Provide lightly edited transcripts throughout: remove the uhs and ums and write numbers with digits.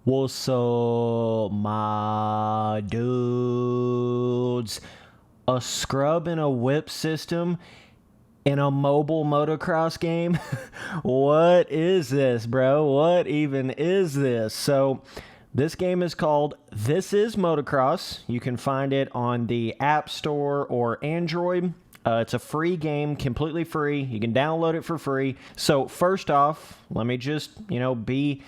What's up, my dudes? A scrub and a whip system in a mobile motocross game? What is this, bro? What even is this? So, this game is called This Is Motocross. You can find it on the App Store or Android. It's a free game, completely free. You can download it for free. So, first off, let me just, be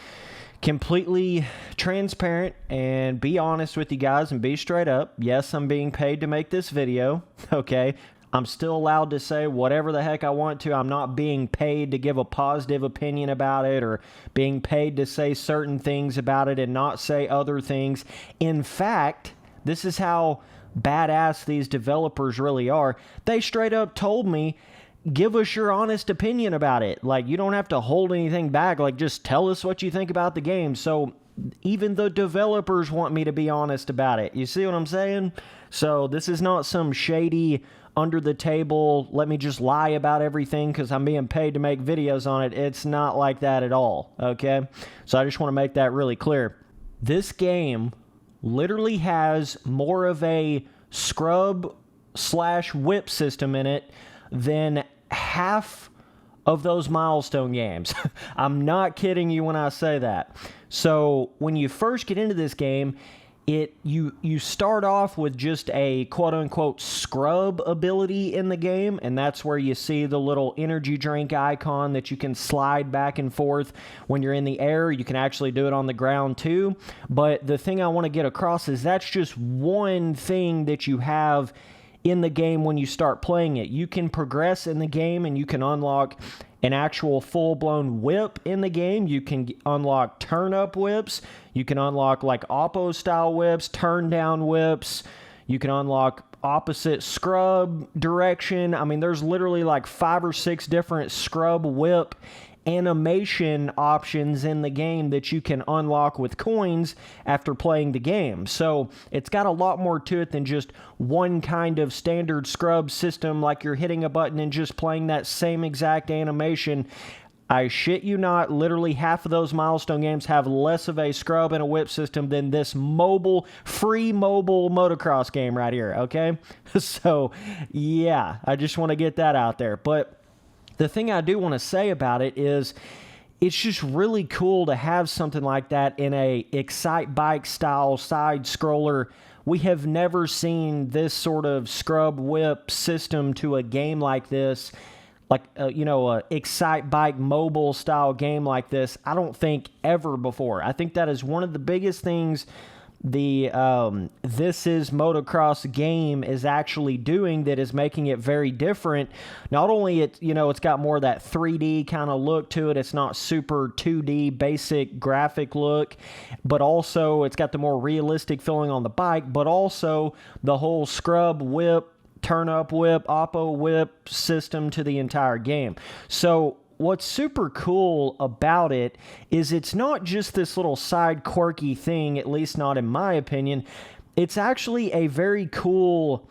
completely transparent and be honest with you guys and be straight up. Yes, I'm being paid to make this video, okay? I'm still allowed to say whatever the heck I want to. I'm not being paid to give a positive opinion about it or being paid to say certain things about it and not say other things. In fact, this is how badass these developers really are. They straight up told me, give us your honest opinion about it. Like, you don't have to hold anything back. Like, just tell us what you think about the game. So even the developers want me to be honest about it. You see what I'm saying? So this is not some shady, under the table, let me just lie about everything because I'm being paid to make videos on it. It's not like that at all, okay? So I just want to make that really clear. This game literally has more of a scrub/whip system in it than half of those milestone games. I'm not kidding you when I say that. So when you first get into this game, you start off with just a quote-unquote scrub ability in the game, and that's where you see the little energy drink icon that you can slide back and forth when you're in the air. You can actually do it on the ground too. But the thing I want to get across is that's just one thing that you have in the game when you start playing it. You can progress in the game and you can unlock an actual full-blown whip in the game. You can unlock turn-up whips. You can unlock like oppo-style whips, turn-down whips. You can unlock opposite scrub direction. I mean, there's literally like 5 or 6 different scrub whip animation options in the game that you can unlock with coins after playing the game. So it's got a lot more to it than just one kind of standard scrub system, like you're hitting a button and just playing that same exact animation. I shit you not, literally half of those milestone games have less of a scrub and a whip system than this free mobile motocross game right here, okay? So yeah, I just want to get that out there. But the thing I do want to say about it is it's just really cool to have something like that in a Excite Bike style side scroller. We have never seen this sort of scrub whip system to a game like this, like a Excite Bike mobile style game like this. I don't think ever before. I think that is one of the biggest things the This Is Motocross game is actually doing that is making it very different. Not only it's got more of that 3D kind of look to it, it's not super 2D basic graphic look, but also it's got the more realistic feeling on the bike, but also the whole scrub whip, turn up whip, oppo whip system to the entire game. So what's super cool about it is it's not just this little side quirky thing, at least not in my opinion. It's actually a very cool,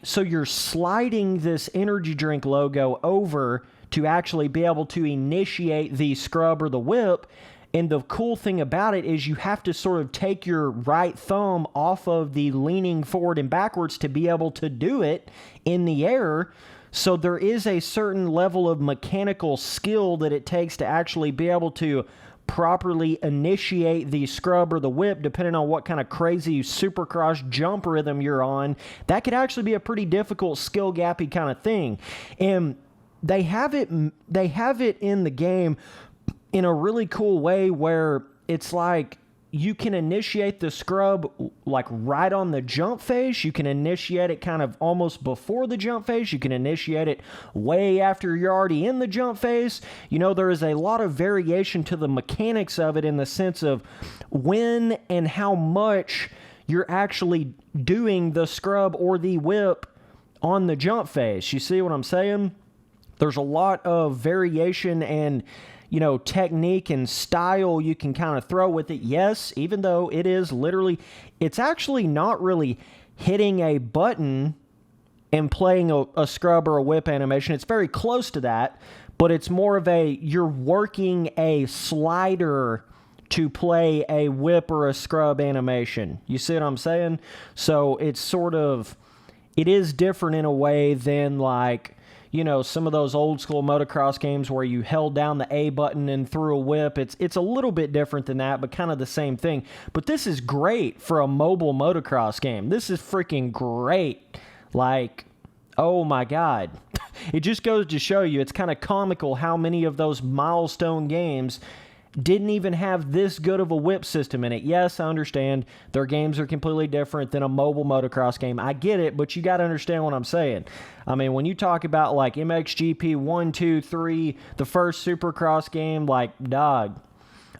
so you're sliding this energy drink logo over to actually be able to initiate the scrub or the whip. And the cool thing about it is you have to sort of take your right thumb off of the leaning forward and backwards to be able to do it in the air. So there is a certain level of mechanical skill that it takes to actually be able to properly initiate the scrub or the whip, depending on what kind of crazy supercross jump rhythm you're on. That could actually be a pretty difficult skill gappy kind of thing. And they have it in the game in a really cool way where it's like you can initiate the scrub like right on the jump phase. You can initiate it kind of almost before the jump phase. You can initiate it way after you're already in the jump phase. There is a lot of variation to the mechanics of it in the sense of when and how much you're actually doing the scrub or the whip on the jump phase. You see what I'm saying? There's a lot of variation and technique and style you can kind of throw with it. Yes, even though it's actually not really hitting a button and playing a scrub or a whip animation. It's very close to that, but it's more of you're working a slider to play a whip or a scrub animation. You see what I'm saying? So it's sort of, it is different in a way than like, you know, some of those old school motocross games where you held down the A button and threw a whip. It's a little bit different than that, but kind of the same thing. But this is great for a mobile motocross game. This is freaking great. Like, oh my God. It just goes to show you, it's kind of comical how many of those milestone games didn't even have this good of a whip system in it. Yes, I understand their games are completely different than a mobile motocross game. I get it, but you got to understand what I'm saying. I mean, when you talk about like MXGP 1, 2, 3, the first Supercross game, like, dog,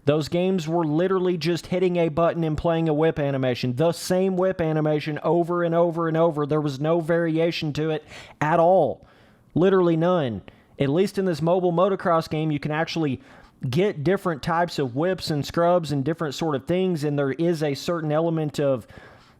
those games were literally just hitting a button and playing a whip animation. The same whip animation over and over and over. There was no variation to it at all. Literally none. At least in this mobile motocross game, you can actually get different types of whips and scrubs and different sort of things, and there is a certain element of,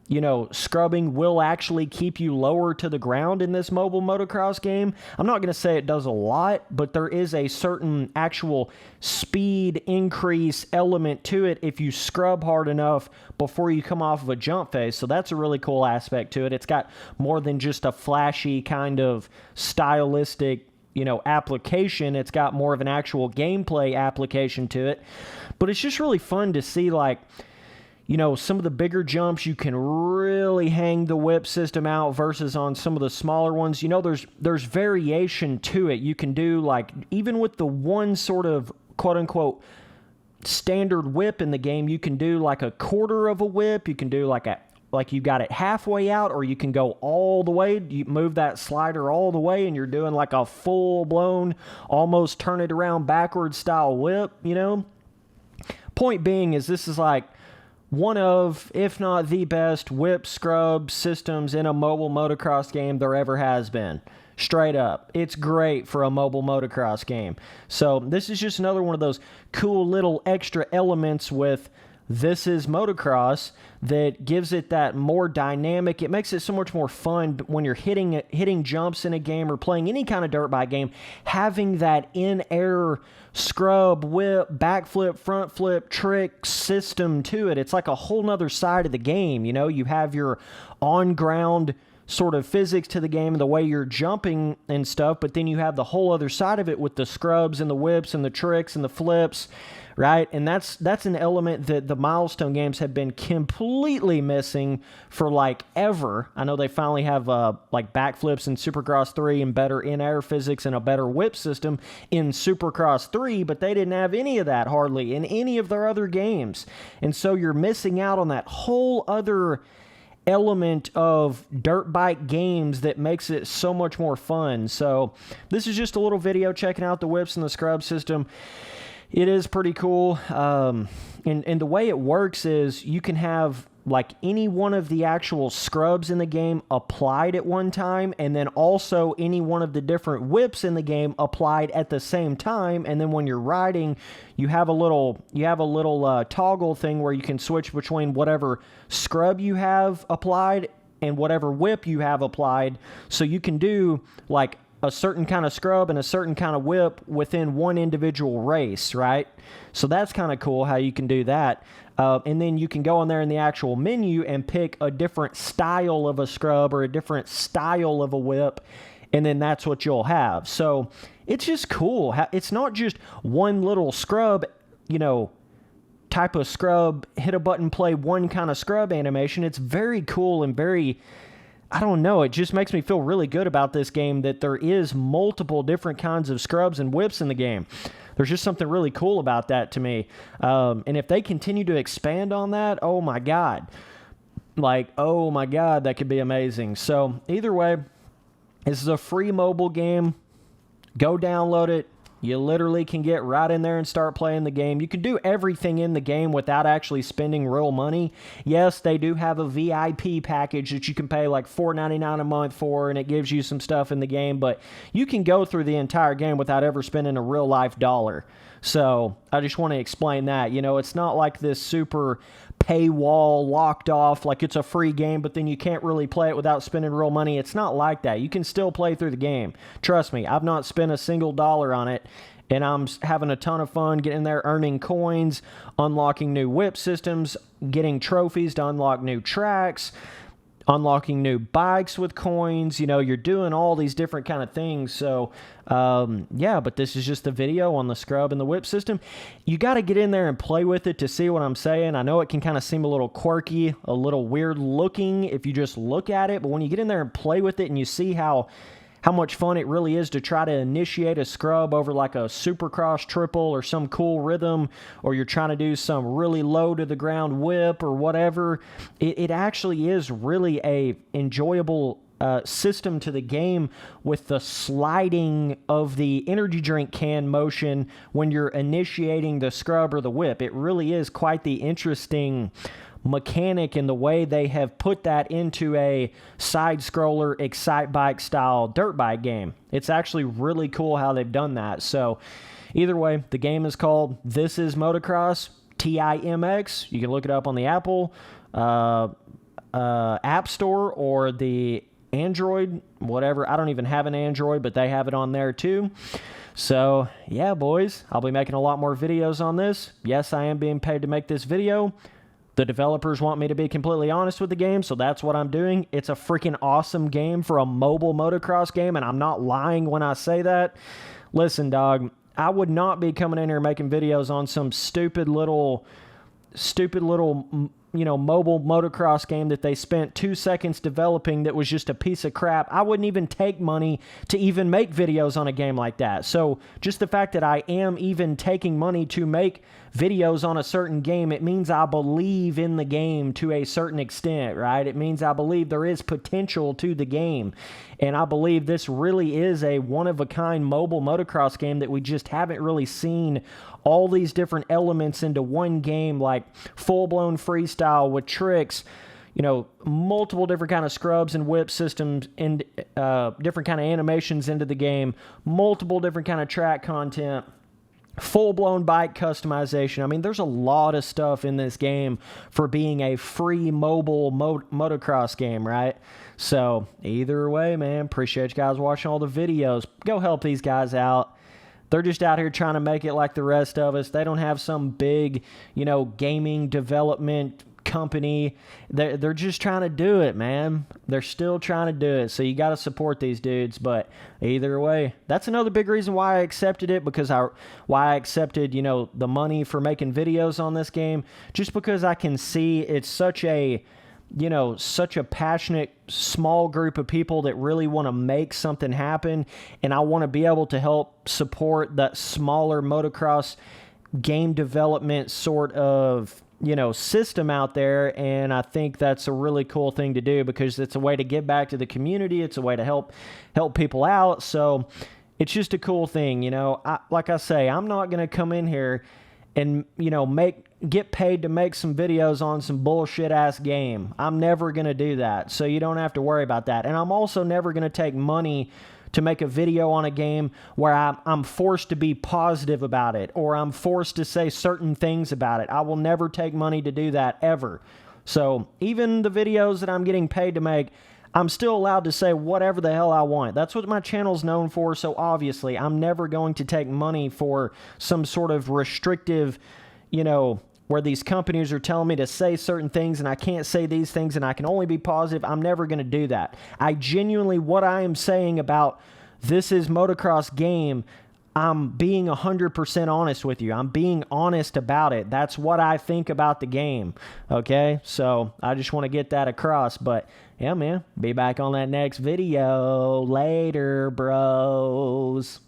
you know, scrubbing will actually keep you lower to the ground in this mobile motocross game. I'm not going to say it does a lot, but there is a certain actual speed increase element to it if you scrub hard enough before you come off of a jump phase. So that's a really cool aspect to it. It's got more than just a flashy kind of stylistic, you know, application. It's got more of an actual gameplay application to it. But it's just really fun to see, like, you know, some of the bigger jumps, you can really hang the whip system out versus on some of the smaller ones. You know, there's variation to it. You can do, like, even with the one sort of quote-unquote standard whip in the game, you can do like a quarter of a whip. You can do like you got it halfway out, or you can go all the way. You move that slider all the way, and you're doing like a full-blown, almost turn it around backwards style whip, you know? Point being is this is like one of, if not the best, whip scrub systems in a mobile motocross game there ever has been. Straight up. It's great for a mobile motocross game. So this is just another one of those cool little extra elements with This Is Motocross that gives it that more dynamic. It makes it so much more fun when you're hitting jumps in a game or playing any kind of dirt bike game. Having that in-air scrub, whip, backflip, front flip, trick system to it. It's like a whole nother side of the game. You know, you have your on-ground sort of physics to the game and the way you're jumping and stuff, but then you have the whole other side of it with the scrubs and the whips and the tricks and the flips, right? And that's an element that the milestone games have been completely missing for like ever. I know they finally have like backflips in Supercross 3 and better in-air physics and a better whip system in Supercross 3, but they didn't have any of that hardly in any of their other games. And so you're missing out on that whole other element of dirt bike games that makes it so much more fun. So this is just a little video checking out the whips and the scrub system. It is pretty cool. And the way it works is you can have like any one of the actual scrubs in the game applied at one time, and then also any one of the different whips in the game applied at the same time. And then when you're riding, you have a little toggle thing where you can switch between whatever scrub you have applied and whatever whip you have applied. So you can do like a certain kind of scrub and a certain kind of whip within one individual race, right? So that's kind of cool how you can do that. And then you can go in there in the actual menu and pick a different style of a scrub or a different style of a whip, and then that's what you'll have. So it's just cool. It's not just one little scrub, you know, type of scrub, hit a button, play one kind of scrub animation. It's very cool and very, I don't know, it just makes me feel really good about this game that there is multiple different kinds of scrubs and whips in the game. There's just something really cool about that to me. And if they continue to expand on that, oh my God. Like, oh my God, that could be amazing. So either way, this is a free mobile game. Go download it. You literally can get right in there and start playing the game. You can do everything in the game without actually spending real money. Yes, they do have a VIP package that you can pay like $4.99 a month for, and it gives you some stuff in the game, but you can go through the entire game without ever spending a real life dollar. So I just want to explain that. You know, it's not like this super paywall locked off, like it's a free game, but then you can't really play it without spending real money. It's not like that. You can still play through the game. Trust me, I've not spent a single dollar on it, and I'm having a ton of fun getting there, earning coins, unlocking new whip systems, getting trophies to unlock new tracks, unlocking new bikes with coins. You know, you're doing all these different kind of things. So, yeah, but this is just the video on the scrub and the whip system. You got to get in there and play with it to see what I'm saying. I know it can kind of seem a little quirky, a little weird looking if you just look at it, but when you get in there and play with it and you see how much fun it really is to try to initiate a scrub over like a Supercross triple or some cool rhythm, or you're trying to do some really low to the ground whip or whatever. It actually is really a enjoyable system to the game with the sliding of the energy drink can motion when you're initiating the scrub or the whip. It really is quite the interesting mechanic in the way they have put that into a side-scroller Excite Bike style dirt bike game. It's actually really cool how they've done that. So either way, the game is called This Is Motocross, TiMX. You can look it up on the Apple App Store or the Android, whatever. I don't even have an Android, but they have it on there too. So yeah, boys, I'll be making a lot more videos on this. Yes, I am being paid to make this video. The developers want me to be completely honest with the game, so that's what I'm doing. It's a freaking awesome game for a mobile motocross game, and I'm not lying when I say that. Listen, dog, I would not be coming in here making videos on some stupid little, you know, mobile motocross game that they spent 2 seconds developing that was just a piece of crap. I wouldn't even take money to even make videos on a game like that. So just the fact that I am even taking money to make videos on a certain game, it means I believe in the game to a certain extent, right? It means I believe there is potential to the game. And I believe this really is a one-of-a-kind mobile motocross game that we just haven't really seen all these different elements into one game, like full-blown freestyle with tricks, you know, multiple different kind of scrubs and whip systems and different kind of animations into the game, multiple different kind of track content, full-blown bike customization. I mean, there's a lot of stuff in this game for being a free mobile motocross game, right? So either way, man, appreciate you guys watching all the videos. Go help these guys out. They're just out here trying to make it like the rest of us. They don't have some big, you know, gaming development company. They're just trying to do it, man. They're still trying to do it. So you got to support these dudes. But either way, that's another big reason why I accepted it, because why I accepted, you know, the money for making videos on this game, just because I can see it's such a, you know, such a passionate small group of people that really want to make something happen, and I want to be able to help support that smaller motocross game development sort of, you know, system out there. And I think that's a really cool thing to do, because it's a way to give back to the community. It's a way to help people out. So it's just a cool thing, you know. Like I say, I'm not going to come in here and, you know, get paid to make some videos on some bullshit ass game. I'm never going to do that. So you don't have to worry about that. And I'm also never going to take money to make a video on a game where I'm forced to be positive about it, or I'm forced to say certain things about it. I will never take money to do that, ever. So even the videos that I'm getting paid to make, I'm still allowed to say whatever the hell I want. That's what my channel's known for, so obviously I'm never going to take money for some sort of restrictive, you know, where these companies are telling me to say certain things and I can't say these things and I can only be positive. I'm never going to do that. I genuinely, what I am saying about This Is Motocross game, I'm being 100% honest with you. I'm being honest about it. That's what I think about the game, okay? So I just want to get that across. But yeah, man, be back on that next video. Later, bros.